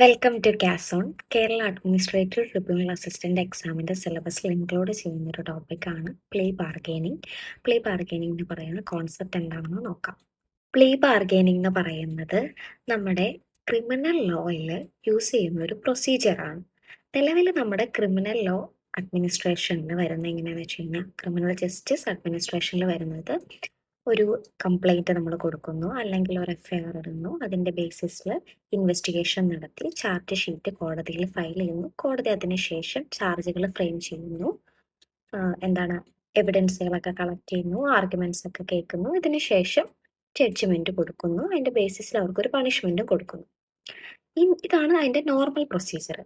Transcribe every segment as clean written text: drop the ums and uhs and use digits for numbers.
Welcome to കാസോൺ. Kerala administrative tribunal assistant എക്സാമിന്റെ സിലബസിൽ ഇൻക്ലൂഡ് ചെയ്യുന്ന ഒരു ടോപ്പിക്കാണ് പ്ലീ ബാർഗെയിനിങ്. പ്ലീ ബാർഗെയിനിങ് എന്ന് പറയുന്ന കോൺസെപ്റ്റ് എന്താണെന്ന് നോക്കാം. പ്ലീ ബാർഗെയിനിങ് എന്ന് പറയുന്നത് നമ്മുടെ ക്രിമിനൽ ലോയിൽ യൂസ് ചെയ്യുന്ന ഒരു പ്രൊസീജിയറാണ്. നിലവിൽ നമ്മുടെ ക്രിമിനൽ ലോ അഡ്മിനിസ്ട്രേഷനിൽ വരുന്ന എങ്ങനെയാണെന്ന് വെച്ച് കഴിഞ്ഞാൽ, ക്രിമിനൽ ജസ്റ്റിസ് അഡ്മിനിസ്ട്രേഷനിൽ വരുന്നത് ഒരു കംപ്ലൈൻറ്റ് നമ്മൾ കൊടുക്കുന്നു, അല്ലെങ്കിൽ ഒരു എഫ്ഐആർ ഇടുന്നു. അതിൻ്റെ ബേസിസിൽ ഇൻവെസ്റ്റിഗേഷൻ നടത്തി ചാർജ് ഷീറ്റ് കോടതിയിൽ ഫയൽ ചെയ്യുന്നു. കോടതി അതിന് ശേഷം ചാർജുകൾ ഫ്രെയിം ചെയ്യുന്നു. എന്താണ് എവിഡൻസുകളൊക്കെ കളക്ട് ചെയ്യുന്നു, ആർഗ്യുമെന്റ്സ് ഒക്കെ കേൾക്കുന്നു. ഇതിന് ശേഷം ജഡ്ജ്മെന്റ് കൊടുക്കുന്നു. അതിന്റെ ബേസിസിൽ അവർക്കൊരു പണിഷ്മെന്റും കൊടുക്കുന്നു. ഇതാണ് അതിന്റെ നോർമൽ പ്രൊസീജിയർ.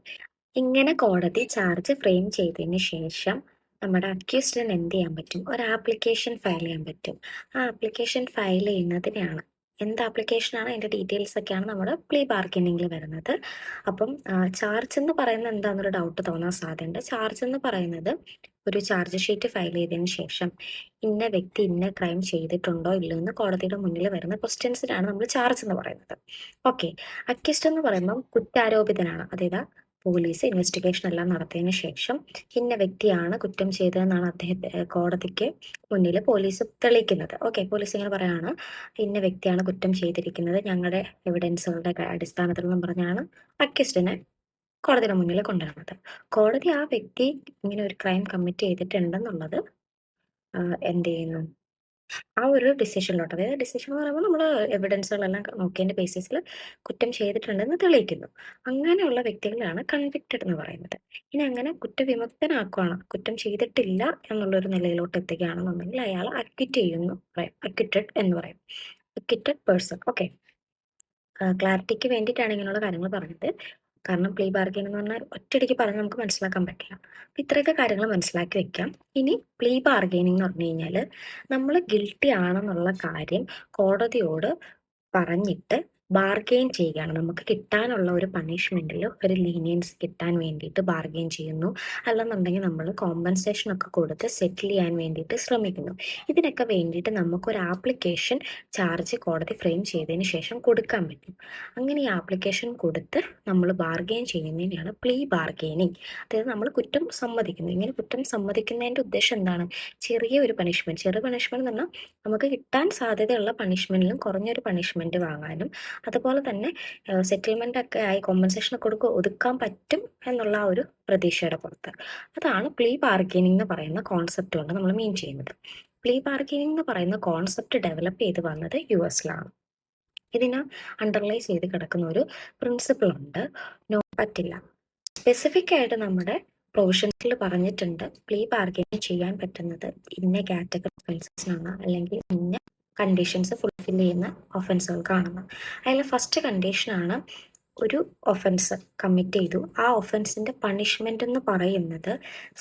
ഇങ്ങനെ കോടതി ചാർജ് ഫ്രെയിം ചെയ്തതിന് ശേഷം നമ്മുടെ അക്യൂസ്ഡിന് എന്ത് ചെയ്യാൻ പറ്റും? ഒരു ആപ്ലിക്കേഷൻ ഫയൽ ചെയ്യാൻ പറ്റും. ആ ആപ്ലിക്കേഷൻ ഫയൽ ചെയ്യുന്നതിനാണ്, എന്ത് ആപ്ലിക്കേഷനാണ്, അതിൻ്റെ ഡീറ്റെയിൽസ് ഒക്കെയാണ് നമ്മുടെ പ്ലീ ബാർഗനിങ്ങിൽ വരുന്നത്. അപ്പം ചാർജ് എന്ന് പറയുന്നത് എന്താണെന്നൊരു ഡൗട്ട് തോന്നാൻ സാധ്യതയുണ്ട്. ചാർജ് എന്ന് പറയുന്നത് ഒരു ചാർജ് ഷീറ്റ് ഫയൽ ചെയ്തതിന് ശേഷം ഇന്ന വ്യക്തി ഇന്ന ക്രൈം ചെയ്തിട്ടുണ്ടോ ഇല്ലയോ എന്ന് കോടതിയുടെ മുന്നിൽ വരുന്ന ക്വസ്റ്റ്യൻസിനാണ് നമ്മൾ ചാർജ് എന്ന് പറയുന്നത്. ഓക്കെ. അക്യൂസ്ഡ് എന്ന് പറയുമ്പം കുറ്റാരോപിതനാണ്. അതായത് പോലീസ് ഇൻവെസ്റ്റിഗേഷൻ എല്ലാം നടത്തിയതിനു ശേഷം ഇന്ന വ്യക്തിയാണ് കുറ്റം ചെയ്തതെന്നാണ് കോടതിക്ക് മുന്നിൽ പോലീസ് തെളിയിക്കുന്നത്. ഓക്കെ, പോലീസ് ഇങ്ങനെ പറയാണ്, ഇന്ന വ്യക്തിയാണ് കുറ്റം ചെയ്തിരിക്കുന്നത് ഞങ്ങളുടെ എവിഡൻസുകളുടെ അടിസ്ഥാനത്തിൽ എന്നും പറഞ്ഞാണ് അക്യൂസ്ഡിനെ കോടതിയുടെ മുന്നിൽ കൊണ്ടുവരുന്നത്. കോടതി ആ വ്യക്തി ഇങ്ങനെ ഒരു ക്രൈം കമ്മിറ്റ് ചെയ്തിട്ടുണ്ടെന്നുള്ളത് എന്ത് ചെയ്യുന്നു, ആ ഒരു ഡിസിഷനിലോട്ട്, അതായത് ഡിസിഷൻ എന്ന് പറയുമ്പോൾ നമ്മൾ എവിഡൻസുകളെല്ലാം നോക്കിയതിൻ്റെ ബേസിസിൽ കുറ്റം ചെയ്തിട്ടുണ്ടെന്ന് തെളിയിക്കുന്നു. അങ്ങനെയുള്ള വ്യക്തികളാണ് കൺവിക്റ്റഡ് എന്ന് പറയുന്നത്. ഇനി അങ്ങനെ കുറ്റവിമുക്തനാക്കുകയാണ്, കുറ്റം ചെയ്തിട്ടില്ല എന്നുള്ളൊരു നിലയിലോട്ട് എത്തുകയാണെന്നുണ്ടെങ്കിൽ അയാൾ അക്വിറ്റ് ചെയ്യുന്നു പറയും, അക്വിറ്റഡ് എന്ന് പറയും, അക്വിറ്റഡ് പേഴ്സൺ. ഓക്കെ, ക്ലാരിറ്റിക്ക് വേണ്ടിയിട്ടാണ് ഇങ്ങനെയുള്ള കാര്യങ്ങൾ പറഞ്ഞത്. കാരണം പ്ലീ ബാർഗെയിൻ എന്ന് പറഞ്ഞാൽ ഒറ്റയടിക്ക് പറഞ്ഞ് നമുക്ക് മനസ്സിലാക്കാൻ പറ്റില്ല. അപ്പം ഇത്രയൊക്കെ കാര്യങ്ങൾ മനസ്സിലാക്കി വെക്കാം. ഇനി പ്ലീ ബാർഗെയിനിങ് എന്ന് പറഞ്ഞു കഴിഞ്ഞാൽ നമ്മൾ ഗിൽട്ടി ആണെന്നുള്ള കാര്യം കോടതിയോട് പറഞ്ഞിട്ട് ബാർഗെയിൻ ചെയ്യുകയാണ്. നമുക്ക് കിട്ടാനുള്ള ഒരു പണിഷ്മെന്റിൽ ഒരു ലീനിയൻസ് കിട്ടാൻ വേണ്ടിയിട്ട് ബാർഗെയിൻ ചെയ്യുന്നു. അല്ലെന്നുണ്ടെങ്കിൽ നമ്മൾ കോമ്പൻസേഷൻ ഒക്കെ കൊടുത്ത് സെറ്റിൽ ചെയ്യാൻ വേണ്ടിയിട്ട് ശ്രമിക്കുന്നു. ഇതിനൊക്കെ വേണ്ടിയിട്ട് നമുക്കൊരു ആപ്ലിക്കേഷൻ ചാർജ് കോടതി ഫ്രെയിം ചെയ്തതിന് ശേഷം കൊടുക്കാൻ പറ്റും. അങ്ങനെ ഈ ആപ്ലിക്കേഷൻ കൊടുത്ത് നമ്മൾ ബാർഗെയിൻ ചെയ്യുന്നതിനാണ് പ്ലീ ബാർഗെയിനിങ്. അതായത് നമ്മൾ കുറ്റം സമ്മതിക്കുന്നു. ഇങ്ങനെ കുറ്റം സമ്മതിക്കുന്നതിൻ്റെ ഉദ്ദേശം എന്താണ്? ചെറിയ പണിഷ്മെന്റ് എന്ന് പറഞ്ഞാൽ നമുക്ക് കിട്ടാൻ സാധ്യതയുള്ള പണിഷ്മെന്റിലും കുറഞ്ഞൊരു പണിഷ്മെന്റ് വാങ്ങാനും, അതുപോലെ തന്നെ സെറ്റിൽമെന്റ് ഒക്കെ ആയി കോമ്പൻസേഷൻ ഒക്കെ ഒതുക്കാൻ പറ്റും എന്നുള്ള ആ ഒരു പ്രതീക്ഷയുടെ പുറത്ത്. അതാണ് പ്ലീ ബാർഗെയിനിങ് എന്ന് പറയുന്ന കോൺസെപ്റ്റ് കൊണ്ട് നമ്മൾ മീൻ ചെയ്യുന്നത്. പ്ലീ ബാർഗെയിനിങ് എന്ന് പറയുന്ന കോൺസെപ്റ്റ് ഡെവലപ്പ് ചെയ്ത് വന്നത് US-ലാണ്. ഇതിനെ അണ്ടർലൈ ചെയ്ത് കിടക്കുന്ന ഒരു പ്രിൻസിപ്പിൾ ഉണ്ട്, നോ പറ്റില്ല. സ്പെസിഫിക് ആയിട്ട് നമ്മുടെ പ്രൊവിഷൻസിൽ പറഞ്ഞിട്ടുണ്ട് പ്ലീ ബാർഗെയിൻ ചെയ്യാൻ പറ്റുന്നത് ഇന്ന കാറ്റഗറി ഒഫൻസസിനാണ്, അല്ലെങ്കിൽ ഇന്ന കണ്ടീഷൻസ് ഫുൾഫിൽ ചെയ്യുന്ന ഒഫൻസുകൾക്കാണെന്ന്. അതിൽ ഫസ്റ്റ് കണ്ടീഷനാണ്, ഒരു ഒഫൻസ് കമ്മിറ്റ് ചെയ്തു, ആ ഒഫൻസിന്റെ പണിഷ്മെന്റ് എന്ന് പറയുന്നത്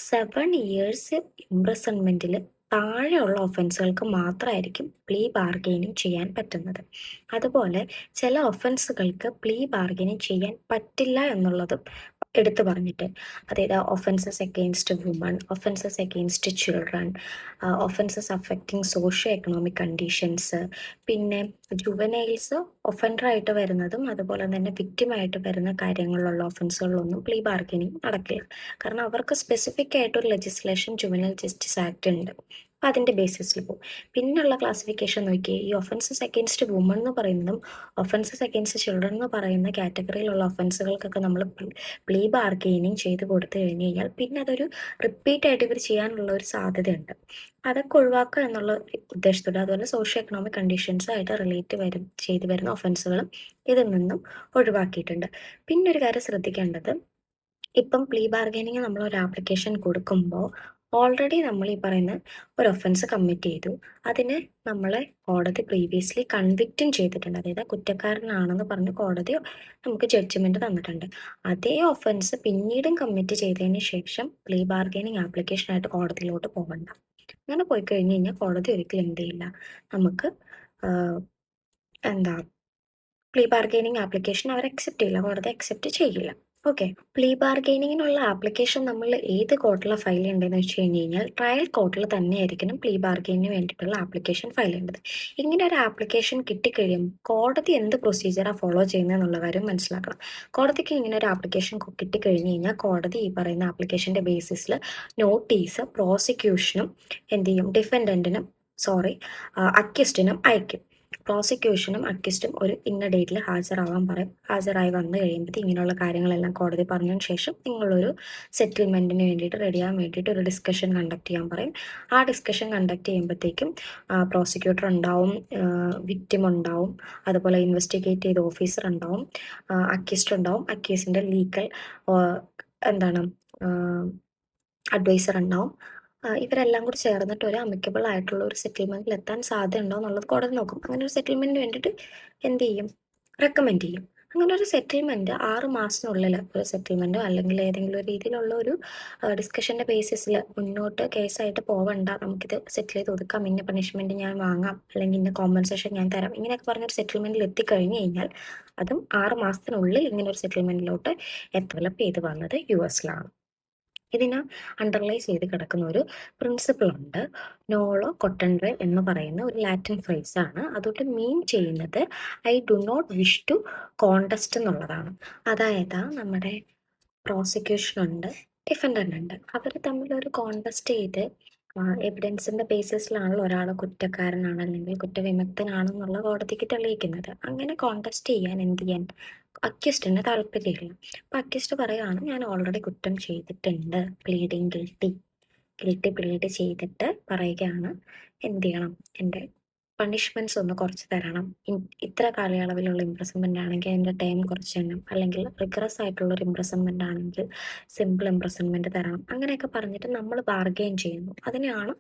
7 years ഇംപ്രിസൺമെന്റിൽ താഴെയുള്ള ഒഫൻസുകൾക്ക് മാത്രമായിരിക്കും പ്ലീ ബാർഗെയിനിങ് ചെയ്യാൻ പറ്റുന്നത്. അതുപോലെ ചില ഒഫൻസുകൾക്ക് പ്ലീ ബാർഗെയിനിങ് ചെയ്യാൻ പറ്റില്ല എന്നുള്ളതും എടുത്തു പറഞ്ഞിട്ട്, അതായത് offences against woman, offences against children, offences affecting socio economic conditions, പിന്നെ ജുവനൈൽസ് ഒഫൻഡറായിട്ട് വരുന്നതും അതുപോലെ തന്നെ വിക്റ്റിമായിട്ട് വരുന്ന കാര്യങ്ങളിലുള്ള ഒഫൻസുകളിലൊന്നും പ്ലീ ബാർഗെയിനിങ് നടക്കില്ല. കാരണം അവർക്ക് സ്പെസിഫിക് ആയിട്ടൊരു ലെജിസ്ലേഷൻ ജുവനൈൽ ജസ്റ്റിസ് ആക്ട് ഉണ്ട്. അപ്പം അതിൻ്റെ ബേസിസിൽ പോകും. പിന്നെയുള്ള ക്ലാസിഫിക്കേഷൻ നോക്കിയേ, ഈ ഒഫൻസസ് അഗെയിൻസ്റ്റ് വുമൺ എന്ന് പറയുന്നതും ഒഫൻസസ് അഗെയിൻസ്റ്റ് ചിൽഡ്രൻ എന്ന് പറയുന്ന കാറ്റഗറിയിലുള്ള ഒഫൻസുകൾക്കൊക്കെ നമ്മൾ പ്ലീ ബാർഗെയിനിങ് ചെയ്ത് കൊടുത്തു കഴിഞ്ഞ് കഴിഞ്ഞാൽ പിന്നെ അതൊരു റിപ്പീറ്റ് ആയിട്ട് ഇവർ ചെയ്യാനുള്ള ഒരു സാധ്യതയുണ്ട്. അതൊക്കെ ഒഴിവാക്കുക എന്നുള്ള ഉദ്ദേശത്തോടെ, അതുപോലെ സോഷ്യോ എക്കണോമിക് കണ്ടീഷൻസ് ആയിട്ട് റിലേറ്റ് ചെയ്ത് വരുന്ന ഒഫൻസുകളും ഇതിൽ നിന്നും ഒഴിവാക്കിയിട്ടുണ്ട്. പിന്നെ ഒരു കാര്യം ശ്രദ്ധിക്കേണ്ടത്, ഇപ്പം പ്ലീ ബാർഗെയിനിങ് നമ്മൾ ഒരു ആപ്ലിക്കേഷൻ കൊടുക്കുമ്പോൾ ഓൾറെഡി നമ്മൾ ഈ പറയുന്ന ഒരു ഒഫൻസ് കമ്മിറ്റ് ചെയ്തു, അതിന് നമ്മളെ കോടതി പ്രീവിയസ്ലി കൺവിക്റ്റും ചെയ്തിട്ടുണ്ട്, അതായത് കുറ്റക്കാരനാണെന്ന് പറഞ്ഞ് കോടതി നമുക്ക് ജഡ്ജ്മെന്റ് തന്നിട്ടുണ്ട്. അതേ ഒഫൻസ് പിന്നീടും കമ്മിറ്റ് ചെയ്തതിന് ശേഷം പ്ലീ ബാർഗെയിനിങ് ആപ്ലിക്കേഷനായിട്ട് കോടതിയിലോട്ട് പോകണ്ട. അങ്ങനെ പോയി കഴിഞ്ഞ് കഴിഞ്ഞാൽ കോടതി ഒരിക്കലും എന്ത് ചെയ്യില്ല, നമുക്ക് എന്താ പ്ലീ ബാർഗെയിനിങ് ആപ്ലിക്കേഷൻ അവർ അക്സെപ്റ്റ് ചെയ്യില്ല, കോടതി അക്സെപ്റ്റ് ചെയ്യില്ല. ഓക്കെ. പ്ലീ ബാർഗെയിനിങ്ങിനുള്ള ആപ്ലിക്കേഷൻ നമ്മൾ ഏത് കോർട്ടിലാണ് ഫയൽ ചെയ്യേണ്ടതെന്ന് വെച്ച് കഴിഞ്ഞാൽ ട്രയൽ കോർട്ടിൽ തന്നെയായിരിക്കണം പ്ലീ ബാർഗെയിനിന് വേണ്ടിയിട്ടുള്ള ആപ്ലിക്കേഷൻ ഫയൽ ചെയ്യേണ്ടത്. ഇങ്ങനെ ഒരു ആപ്ലിക്കേഷൻ കിട്ടിക്കഴിയുമ്പോൾ കോടതി എന്ത് പ്രൊസീജിയറാണ് ഫോളോ ചെയ്യുന്നതെന്നുള്ള കാര്യം മനസ്സിലാക്കണം. കോടതിക്ക് ഇങ്ങനെ ഒരു ആപ്ലിക്കേഷൻ കിട്ടിക്കഴിഞ്ഞ് കഴിഞ്ഞാൽ കോടതി ഈ പറയുന്ന ആപ്ലിക്കേഷൻ്റെ ബേസിസിൽ നോട്ടീസ് പ്രോസിക്യൂഷനും എന്ത് ചെയ്യും, അക്യൂസ്റ്റിനും അയക്കും. പ്രോസിക്യൂഷനും അക്യൂസ്റ്റും ഒരു ഇന്ന ഡേറ്റിൽ ഹാജരാവാൻ പറയും. ഹാജരായി വന്നു കഴിയുമ്പോൾ ഇങ്ങനെയുള്ള കാര്യങ്ങളെല്ലാം കോടതി പറഞ്ഞതിന് ശേഷം നിങ്ങളൊരു സെറ്റിൽമെൻറ്റിന് വേണ്ടിയിട്ട് റെഡിയാകാൻ വേണ്ടിയിട്ട് ഒരു ഡിസ്കഷൻ കണ്ടക്ട് ചെയ്യാൻ പറയും. ആ ഡിസ്കഷൻ കണ്ടക്ട് ചെയ്യുമ്പോഴത്തേക്കും പ്രോസിക്യൂട്ടർ ഉണ്ടാവും, വിക്ടിം ഉണ്ടാവും, അതുപോലെ ഇൻവെസ്റ്റിഗേറ്റ് ചെയ്ത ഓഫീസർ ഉണ്ടാവും, അക്യൂസ്ഡ് ഉണ്ടാവും, അക്യൂസിൻ്റെ ലീഗൽ എന്താണ് അഡ്വൈസർ ഉണ്ടാവും. ഇവരെല്ലാം കൂടി ചേർന്നിട്ട് ഒരു അമിക്കബിൾ ആയിട്ടുള്ള ഒരു സെറ്റിൽമെൻറ്റിൽ എത്താൻ സാധ്യതയുണ്ടോ എന്നുള്ളത് കോടതി നോക്കും. അങ്ങനെ ഒരു സെറ്റിൽമെൻറ്റിന് വേണ്ടിയിട്ട് എന്ത് ചെയ്യും, റെക്കമെൻഡ് ചെയ്യും. അങ്ങനെ ഒരു സെറ്റിൽമെൻറ്റ് 6 മാസത്തിനുള്ളിൽ ഒരു സെറ്റിൽമെൻറ്റോ അല്ലെങ്കിൽ ഏതെങ്കിലും ഒരു രീതിയിലുള്ള ഒരു ഡിസ്കഷൻ്റെ ബേസിസിൽ മുന്നോട്ട് കേസായിട്ട് പോവണ്ട, നമുക്കിത് സെറ്റിൽ ചെയ്ത് ഒതുക്കാം, ഇന്ന പണിഷ്മെൻറ്റ് ഞാൻ വാങ്ങാം, അല്ലെങ്കിൽ ഇന്ന കോമ്പൻസേഷൻ ഞാൻ തരാം, ഇങ്ങനെയൊക്കെ പറഞ്ഞൊരു സെറ്റിൽമെൻറ്റിൽ എത്തിക്കഴിഞ്ഞ് കഴിഞ്ഞാൽ അതും 6 മാസത്തിനുള്ളിൽ ഇങ്ങനെ ഒരു സെറ്റിൽമെൻറ്റിലോട്ട് ഡെവലപ്പ് ചെയ്ത് വന്നത് US-ലാണ്. ഇതിനെ അണ്ടർലൈ ചെയ്ത് കിടക്കുന്ന ഒരു പ്രിൻസിപ്പിൾ ഉണ്ട്. നോളോ കൊട്ടൻറെ എന്ന് പറയുന്ന ഒരു ലാറ്റിൻ ഫ്രേസ് ആണ്. അതുകൊണ്ട് മീൻ ചെയ്യുന്നത് I do not wish to contest എന്നുള്ളതാണ്. അതായത് നമ്മുടെ പ്രോസിക്യൂഷൻ ഉണ്ട്, ഡിഫൻഡൻ്റ് ഉണ്ട്, അവർ തമ്മിൽ ഒരു കോണ്ടസ്റ്റ് ചെയ്ത് എവിഡൻസിന്റെ ബേസിസിലാണല്ലോ ഒരാൾ കുറ്റക്കാരനാണ് അല്ലെങ്കിൽ കുറ്റവിമുക്തനാണെന്നുള്ള കോടതിക്ക് തെളിയിക്കുന്നത്. അങ്ങനെ കോണ്ടസ്റ്റ് ചെയ്യാൻ എന്ത് ചെയ്യാൻ അക്യൂസ്റ്റിന് താല്പര്യമില്ല. അപ്പൊ അക്യൂസ്റ്റ് പറയുകയാണ്, ഞാൻ ഓൾറെഡി കുറ്റം ചെയ്തിട്ടുണ്ട്, ഗിൽട്ടി പ്ലീഡ് ചെയ്തിട്ട് പറയുകയാണ്, എന്ത് ചെയ്യണം, എൻ്റെ പണിഷ്മെന്റ്സ് ഒന്ന് കുറച്ച് തരണം, ഇത്ര കാലയളവിലുള്ള ഇംപ്രസൺമെന്റ് ആണെങ്കിൽ അതിൻ്റെ ടൈം കുറച്ച് തരണം, അല്ലെങ്കിൽ റിഗ്രസ് ആയിട്ടുള്ള ഒരു ഇംപ്രസൺമെന്റ് ആണെങ്കിൽ സിമ്പിൾ ഇംപ്രസൺമെന്റ് തരണം, അങ്ങനെയൊക്കെ പറഞ്ഞിട്ട് നമ്മൾ ബാർഗെയിൻ ചെയ്യുന്നു. അതിനെയാണ്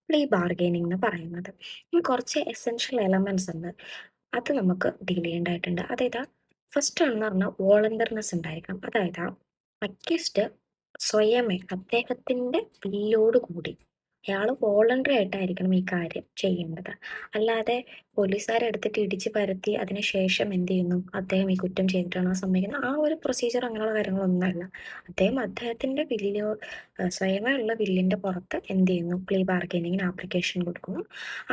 പ്ലീ ബാർഗെയിനിങ് എന്ന് പറയുന്നത്. ഇനി കുറച്ച് എസെൻഷ്യൽ എലമെന്റ്സ് ഉണ്ട്, അത് നമുക്ക് ഡീൽ ചെയ്യേണ്ടതായിട്ടുണ്ട്. അതായത് ഫസ്റ്റ് ആണെന്ന് പറഞ്ഞാൽ വോളണ്ടർനെസ് ഉണ്ടായിരിക്കണം. അതായത് അക്യൂസ്ഡ് സ്വയമേ അദ്ദേഹത്തിന്റെ വില്ലോട് കൂടി അയാൾ വോളണ്ടറി ആയിട്ടായിരിക്കണം ഈ കാര്യം ചെയ്യേണ്ടത്. അല്ലാതെ പോലീസുകാരെടുത്തിട്ട് ഇടിച്ച് പരത്തി അതിനുശേഷം എന്ത് ചെയ്യുന്നു, അദ്ദേഹം ഈ കുറ്റം ചെയ്തിട്ടാണോ സമ്മതിക്കുന്നത്, ആ ഒരു പ്രൊസീജിയർ അങ്ങനെയുള്ള കാര്യങ്ങളൊന്നുമല്ല. അദ്ദേഹത്തിന്റെ സ്വയമേ ഉള്ള വില്ലിന്റെ പുറത്ത് എന്ത് ചെയ്യുന്നു, പ്ലീ ബാർഗെയിനിങ്ങിന് ആപ്ലിക്കേഷൻ കൊടുക്കുന്നു.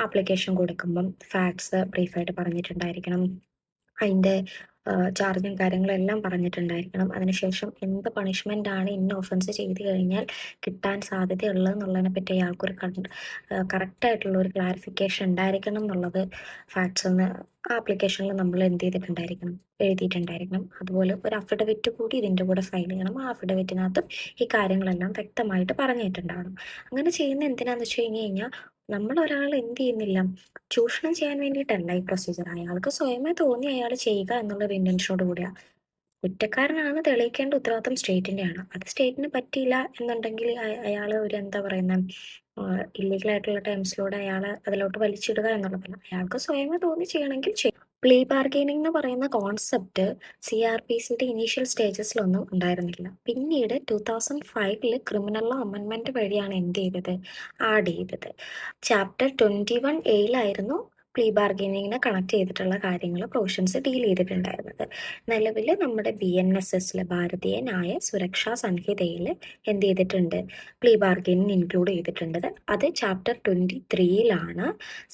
ആപ്ലിക്കേഷൻ കൊടുക്കുമ്പം ഫാക്ട്സ് ബ്രീഫായിട്ട് പറഞ്ഞിട്ടുണ്ടായിരിക്കണം, അതിൻ്റെ ചാർജും കാര്യങ്ങളും എല്ലാം പറഞ്ഞിട്ടുണ്ടായിരിക്കണം. അതിനുശേഷം എന്ത് പണിഷ്മെൻ്റ് ആണ് ഇന്ന ഒഫൻസ് ചെയ്ത് കഴിഞ്ഞാൽ കിട്ടാൻ സാധ്യതയുള്ളതെന്നുള്ളതിനെ പറ്റി അയാൾക്കൊരു കറക്റ്റായിട്ടുള്ള ഒരു ക്ലാരിഫിക്കേഷൻ ഉണ്ടായിരിക്കണം എന്നുള്ളത് ഫാക്ട്സ് എന്ന് ആപ്ലിക്കേഷനിൽ നമ്മൾ എന്ത് ചെയ്തിട്ടുണ്ടായിരിക്കണം, എഴുതിയിട്ടുണ്ടായിരിക്കണം. അതുപോലെ ഒരു അഫിഡവിറ്റ് കൂടി ഇതിൻ്റെ കൂടെ ഫയൽ ചെയ്യണം. ആ അഫിഡവിറ്റിനകത്തും ഈ കാര്യങ്ങളെല്ലാം വ്യക്തമായിട്ട് പറഞ്ഞിട്ടുണ്ടാവണം. അങ്ങനെ ചെയ്യുന്ന എന്തിനാന്ന് വെച്ച് കഴിഞ്ഞാൽ നമ്മൾ ഒരാൾ എന്ത് ചെയ്യുന്നില്ല, ചൂഷണം ചെയ്യാൻ വേണ്ടിയിട്ടല്ല ഈ പ്രൊസീജിയർ. അയാൾക്ക് സ്വയമേ തോന്നി അയാൾ ചെയ്യുക എന്നുള്ളൊരു ഇന്റൻഷനോട് കൂടിയാണ്. കുറ്റക്കാരനാണ് തെളിയിക്കേണ്ട ഉത്തരവാദിത്വം സ്റ്റേറ്റിന്റെ ആണ്. അത് സ്റ്റേറ്റിന് പറ്റിയില്ല എന്നുണ്ടെങ്കിൽ അയാൾ ഒരു എന്താ പറയുന്ന ഇല്ലീഗൽ ആയിട്ടുള്ള ടേംസിലൂടെ അയാളെ അതിലോട്ട് വലിച്ചിടുക എന്നുള്ളതല്ല. അയാൾക്ക് സ്വയമേ തോന്നി ചെയ്യണമെങ്കിൽ ചെയ്യും. പ്ലീ ബാർഗെയിനിങ് എന്ന് പറയുന്ന കോൺസെപ്റ്റ് CRPCയുടെ ഇനീഷ്യൽ സ്റ്റേജസിലൊന്നും ഉണ്ടായിരുന്നില്ല. പിന്നീട് 2005 ക്രിമിനൽ ലോ അമെൻമെന്റ് വഴിയാണ് എന്ത് ചെയ്തത്, ആഡ് ചെയ്തത്. ചാപ്റ്റർ 21A പ്ലീ ബാർഗെയിനിങ്ങിനെ കണക്ട് ചെയ്തിട്ടുള്ള കാര്യങ്ങൾ പ്രൊവിഷൻസ് ഡീൽ ചെയ്തിട്ടുണ്ടായിരുന്നത്. നിലവിൽ നമ്മുടെ BNSS ഭാരതീയ ന്യായ സുരക്ഷാ സംഹിതയിൽ എന്ത് ചെയ്തിട്ടുണ്ട്, പ്ലീ ബാർഗെയിനിങ് ഇൻക്ലൂഡ് ചെയ്തിട്ടുണ്ട്. അത് ചാപ്റ്റർ 23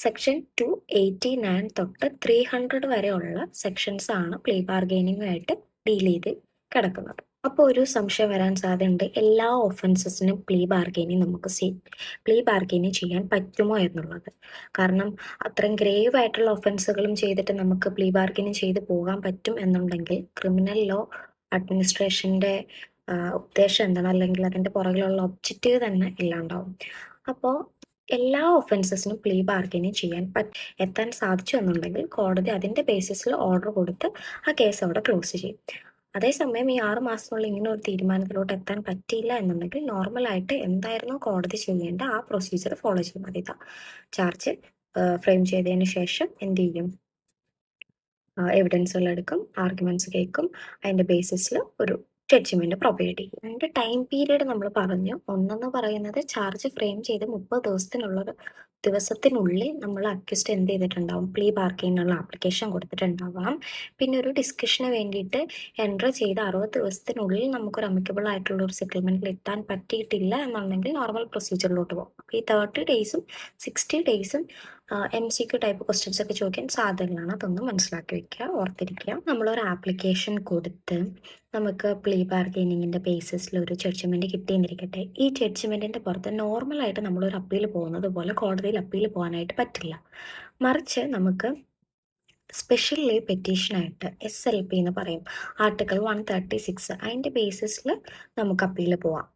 സെക്ഷൻ 289 തൊട്ട് 300 വരെയുള്ള സെക്ഷൻസ് ആണ് പ്ലീ ബാർഗെയിനിങ്ങുമായിട്ട് ഡീൽ ചെയ്ത് കിടക്കുന്നത്. അപ്പോൾ ഒരു സംശയം വരാൻ സാധ്യതയുണ്ട്, എല്ലാ ഒഫൻസസിനും പ്ലീ ബാർഗെയിനിങ് ചെയ്യാൻ പറ്റുമോ എന്നുള്ളത്. കാരണം അത്രയും ഗ്രേവ് ആയിട്ടുള്ള ഒഫൻസുകളും ചെയ്തിട്ട് നമുക്ക് പ്ലീ ബാർഗെയിനിങ് ചെയ്ത് പോകാൻ പറ്റും എന്നുണ്ടെങ്കിൽ ക്രിമിനൽ ലോ അഡ്മിനിസ്ട്രേഷന്റെ ഉദ്ദേശം എന്താണ്, അല്ലെങ്കിൽ അതിന്റെ പുറകിലുള്ള ഒബ്ജക്റ്റീവ് തന്നെ ഇല്ലാണ്ടാവും. അപ്പോൾ എല്ലാ ഒഫൻസസിനും പ്ലീ ബാർഗെയിനിങ് ചെയ്യാൻ എത്താൻ സാധിച്ചു എന്നുണ്ടെങ്കിൽ കോടതി അതിന്റെ ബേസിസിൽ ഓർഡർ കൊടുത്ത് ആ കേസ് അവിടെ ക്ലോസ് ചെയ്യും. അതേസമയം ഈ 6 മാസത്തിനുള്ളിൽ ഇങ്ങനെ ഒരു തീരുമാനത്തിലോട്ട് എത്താൻ പറ്റിയില്ല എന്നുണ്ടെങ്കിൽ നോർമലായിട്ട് എന്തായിരുന്നു കോടതി ചെയ്യേണ്ട ആ പ്രൊസീജിയർ ഫോളോ ചെയ്യും. അതായത് ചാർജ് ഫ്രെയിം ചെയ്തതിന് ശേഷം എന്ത് ചെയ്യും, എവിഡൻസുകൾ എടുക്കും, ആർഗ്യുമെന്റ്സ് കേൾക്കും, അതിന്റെ ബേസിസിൽ ഒരു ജഡ്ജ്മെന്റ് പ്രൊവൈഡ് ചെയ്യും. അതിന്റെ ടൈം പീരീഡ് നമ്മൾ പറഞ്ഞു. ഒന്നെന്ന് പറയുന്നത് ചാർജ് ഫ്രെയിം ചെയ്ത് 30 ദിവസത്തിനുള്ളിൽ നമ്മൾ അക്യൂസ്ഡ് എന്ത് ചെയ്തിട്ടുണ്ടാവും, പ്ലീ ബാർഗെയിനുള്ള ആപ്ലിക്കേഷൻ കൊടുത്തിട്ടുണ്ടാവാം. പിന്നെ ഒരു ഡിസ്കഷന് വേണ്ടിയിട്ട് എൻട്ര ചെയ്ത് 60 ദിവസത്തിനുള്ളിൽ നമുക്കൊരു അമിക്കബിൾ ആയിട്ടുള്ള ഒരു സെറ്റിൽമെന്റിൽ എത്താൻ പറ്റിയിട്ടില്ല എന്നുണ്ടെങ്കിൽ നോർമൽ പ്രൊസീജിയറിലോട്ട് പോകും. അപ്പോൾ ഈ 30 ഡേയ്സും 60 ഡേയ്സും MCQ ടൈപ്പ് ക്വസ്റ്റ്യൻസ് ഒക്കെ ചോദിക്കാൻ സാധ്യതകളാണ്. അതൊന്നും മനസ്സിലാക്കി വെക്കുക, ഓർത്തിരിക്കുക. നമ്മളൊരു ആപ്ലിക്കേഷൻ കൊടുത്ത് നമുക്ക് പ്ലീ ബാർഗെയിനിങ്ങിൻ്റെ ബേസിസിൽ ഒരു ജഡ്ജ്മെൻറ്റ് കിട്ടിയെന്നിരിക്കട്ടെ. ഈ ജഡ്ജ്മെൻറ്റിൻ്റെ പുറത്ത് നോർമലായിട്ട് നമ്മളൊരു അപ്പീൽ പോകുന്നത് പോലെ കോടതിയിൽ അപ്പീൽ പോകാനായിട്ട് പറ്റില്ല. മറിച്ച് നമുക്ക് സ്പെഷ്യൽ ലീവ് പെറ്റീഷനായിട്ട് SLP എന്ന് പറയും, ആർട്ടിക്കിൾ 136, അതിൻ്റെ ബേസിസിൽ നമുക്ക് അപ്പീൽ പോവാം.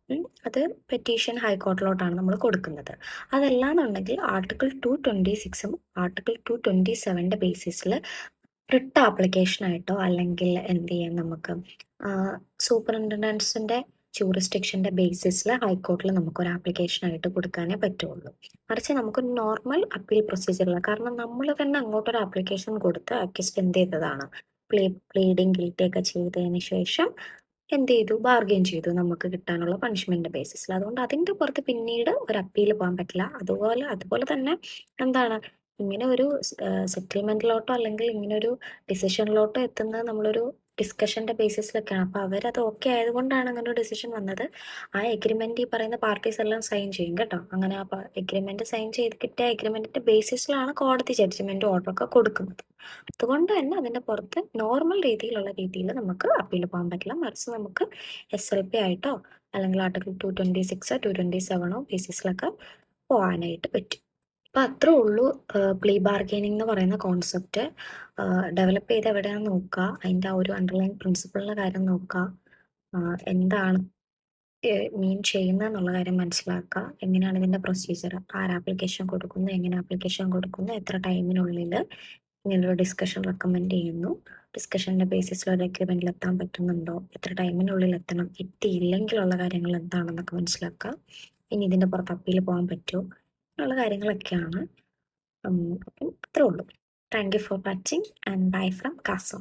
അത് പെറ്റീഷൻ ഹൈക്കോർട്ടിലോട്ടാണ് നമ്മൾ കൊടുക്കുന്നത്. അതല്ലാന്നുണ്ടെങ്കിൽ ആർട്ടിക്കിൾ 226ഉം ആർട്ടിക്കിൾ 227ൻ്റെ ബേസിസിൽ റിട്ട് ആപ്ലിക്കേഷനായിട്ടോ അല്ലെങ്കിൽ എന്ത് ചെയ്യാം, നമുക്ക് സൂപ്പറിൻറ്റൻഡൻസിൻ്റെ ജൂറിസ്ഡിക്ഷൻ്റെ ബേസിസിൽ ഹൈക്കോർട്ടിൽ നമുക്കൊരു ആപ്ലിക്കേഷനായിട്ട് കൊടുക്കാനേ പറ്റുള്ളൂ. മറിച്ച് നമുക്ക് നോർമൽ അപ്പീൽ പ്രൊസീജിയറില്ല. കാരണം നമ്മൾ തന്നെ അങ്ങോട്ടൊരു ആപ്ലിക്കേഷൻ കൊടുത്ത് അക്യൂസ്ഡ് എന്ത് ചെയ്തതാണ്, പ്ലീഡിങ് ഗിൽറ്റി ഒക്കെ ചെയ്തതിന് ശേഷം എന്ത് ചെയ്തു, ബാർഗെയിൻ ചെയ്തു നമുക്ക് കിട്ടാനുള്ള പണിഷ്മെന്റ് ബേസിസിൽ. അതുകൊണ്ട് അതിൻ്റെ പുറത്ത് പിന്നീട് ഒരു അപ്പീൽ പോകാൻ പറ്റില്ല. അതുപോലെ തന്നെ എന്താണ്, ഇങ്ങനെ ഒരു സെറ്റിൽമെന്റിലോട്ടോ അല്ലെങ്കിൽ ഇങ്ങനെ ഒരു ഡിസിഷനിലോട്ടോ എത്തുന്നത് നമ്മളൊരു ഡിസ്കഷന്റെ ബേസിസിലൊക്കെയാണ്. അപ്പോൾ അവരത് ഓക്കെ ആയതുകൊണ്ടാണ് അങ്ങനെ ഒരു ഡിസിഷൻ വന്നത്. ആ എഗ്രിമെന്റ് ഈ പറയുന്ന പാർട്ടീസ് എല്ലാം സൈൻ ചെയ്യും കേട്ടോ. അങ്ങനെ ആ എഗ്രിമെന്റ് സൈൻ ചെയ്ത് കിട്ടിയ എഗ്രിമെന്റിന്റെ ബേസിസിലാണ് കോടതി ജഡ്ജ്മെന്റ് ഓർഡർ ഒക്കെ കൊടുക്കുന്നത്. അതുകൊണ്ട് തന്നെ അതിന്റെ പുറത്ത് നോർമൽ രീതിയിൽ നമുക്ക് അപ്പീൽ പോകാൻ പറ്റില്ല. മറിച്ച് നമുക്ക് SLP ആയിട്ടോ അല്ലെങ്കിൽ ആർട്ടിക്കിൾ 226 227 ബേസിസിലൊക്കെ പോകാനായിട്ട് പറ്റും. അപ്പൊ അത്രേ ഉള്ളൂ. പ്ലീ ബാർഗെയിനിങ് എന്ന് പറയുന്ന കോൺസെപ്റ്റ് ഡെവലപ്പ് ചെയ്ത് എവിടെയാണെന്ന് നോക്കുക, അതിൻ്റെ ആ ഒരു അണ്ടർലൈൻ പ്രിൻസിപ്പിളിൻ്റെ കാര്യം നോക്കുക, എന്താണ് മീൻ ചെയ്യുന്നത് എന്നുള്ള കാര്യം മനസ്സിലാക്കുക, എങ്ങനെയാണ് ഇതിൻ്റെ പ്രൊസീജിയർ, ആര് ആപ്ലിക്കേഷൻ കൊടുക്കുന്നു, എങ്ങനെ ആപ്ലിക്കേഷൻ കൊടുക്കുന്നു, എത്ര ടൈമിനുള്ളിൽ ഇങ്ങനൊരു ഡിസ്കഷൻ റെക്കമെൻഡ് ചെയ്യുന്നു, ഡിസ്കഷൻ്റെ ബേസിസിൽ ഒരു എഗ്രിമെൻറ്റിൽ എത്താൻ പറ്റുന്നുണ്ടോ, എത്ര ടൈമിനുള്ളിൽ എത്തണം, എത്തിയില്ലെങ്കിലുള്ള കാര്യങ്ങൾ എന്താണെന്നൊക്കെ മനസ്സിലാക്കുക. ഇനി ഇതിൻ്റെ പുറത്ത് അപ്പീൽ പോകാൻ പറ്റുമോ എന്നുള്ള കാര്യങ്ങളൊക്കെയാണ്. അപ്പം അത്രേ ഉള്ളൂ. Thank you for watching and bye from കാസോ.